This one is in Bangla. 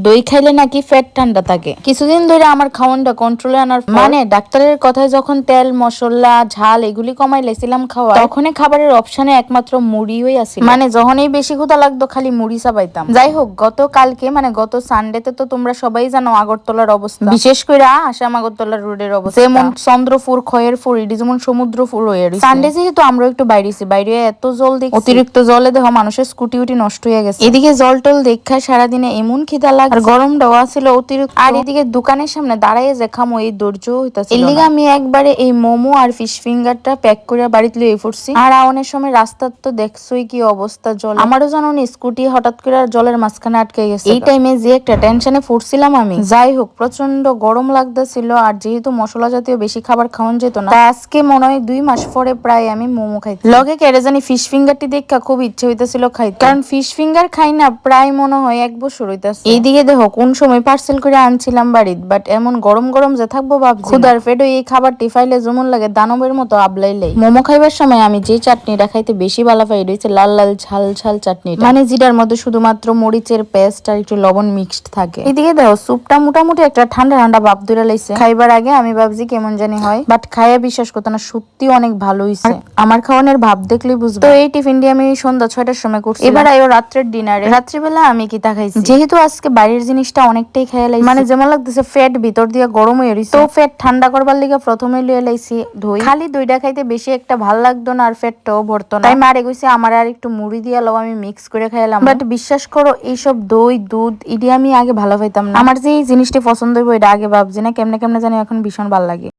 দই খাইলে নাকি পেট ঠান্ডা থাকে। কিছুদিন ধরে আমার খাওয়ানটা কন্ট্রোলে আনার মানে ডাক্তারের কথায় যখন তেল মশলা ঝাল এগুলি কমাই লেছিলাম খাওয়া, তখনই খাবারের অপশনে একমাত্র মুড়িই আছে। মানে যখনই বেশি ক্ষুধা লাগতো খালি মুড়ি চাবাইতাম। যাই হোক, গতকালকে মানে গত সানডেতে তো তোমরা সবাই জানো আগরতলার অবস্থা, বিশেষ করে আসাম আগরতলা রোডের অবস্থা যেমন চন্দ্রপুর খয়েরপুর এটি যেমন সমুদ্রপুর হয়ে রয়েছে। সানডে যেহেতু আমরা একটু বাইরেছি, বাইরে এত জল দেখি, অতিরিক্ত জলে দেহ মানুষের স্কুটি উটি নষ্ট হয়ে গেছে। এদিকে জল টল দেখা সারাদিনে এমন খিদা লাগে, আর গরম দেওয়া ছিল অতিরিক্ত। আর এদিকে দোকানের সামনে দাঁড়াইয়ে যে খামো এই ধৈর্য হইতাছিল। এর লিগে আমি একবারে এই মোমো আর ফিশ ফিঙ্গারটা প্যাক করে বাড়িতে লইয়ে পড়ছি। আর আওনের সময় রাস্তার তো দেখছোই কি অবস্থা জল। আমারও জানো নি স্কুটি হঠাৎ করে জলের মাঝখানে আটকে গেছে। এই টাইমে যে একটা টেনশনে পড়ছিলাম আমি। যাই হোক, প্রচন্ড গরম লাগতেছিল, আর যেহেতু মশলা জাতীয় বেশি খাবার খাওয়ান যেত না, তাই আজকে মনে হয় 2 মাস পরে প্রায় আমি মোমো খাইছি। লগে কেড়ে জানি ফিশ ফিঙ্গারটি দেখা খুব ইচ্ছে হইতেছিল খাইতে, কারণ ফিশ ফিঙ্গার খাই না প্রায় মনে হয় 1 বছর হইতাছে। এইদিকে দেখো কোন সময় পার্সেল করে আনছিলাম বাড়িতে, বাট এমন গরম গরম যে থাকবো ভাবছি। ক্ষুধার পেটে এই খাবারটি ফাইলে যেমন লাগে দানবের মতো আবলাইলাই। মোমো খাইবার সময় আমি যে চাটনিটা খাইতে বেশি ভালো পাই রয়েছে লাল লাল ঝাল ঝাল চাটনি, মানে যেটার মধ্যে শুধুমাত্র মরিচের পেস্ট আর একটু লবণ মিক্সড থাকে। এদিকে দেখো স্যুপটা মোটামুটি একটা ঠান্ডা ঠান্ডা ভাব ধরে লাইছে। খাইবার আগে আমি ভাবছি কেমন জানি হয়, বাট খাইয়া বিশ্বাস করতে না সত্যি অনেক ভালো হইছে। আমার খাওয়ানোর ভাব দেখলেই বুঝবো। তো এই টিফিনটি আমি সন্ধ্যা 6টার সময় করছি। এবার আইও রাত্রের ডিনারে। রাত্রিবেলা আমি কি তা খাইছি, যেহেতু আজকে বাইরের জিনিসটা অনেকটাই খাইয়া লাইছি, মানে যেমন লাগতেছে ফ্যাট ভিতর দিয়ে গরম হয়ে রইছে। তো ফ্যাট ঠান্ডা করবার লিগে প্রথমে লইয়া লাইছি দই। খালি দইটা খাইতে বেশি একটা ভাল লাগতো না, আর ফ্যাটটাও ভরতো না। তাই মারে কইছে আমার আর একটু মুড়ি দিয়া লও, আমি মিক্স করে খাইলাম। বাট বিশ্বাস করো এইসব দই দুধ ইডি আমি আগে ভালো পাইতাম না। আমার যে এই জিনিসটি পছন্দ হইব এটা আগে ভাবছি না, কেমনে কেমনে জানি এখন ভীষণ ভালো লাগে।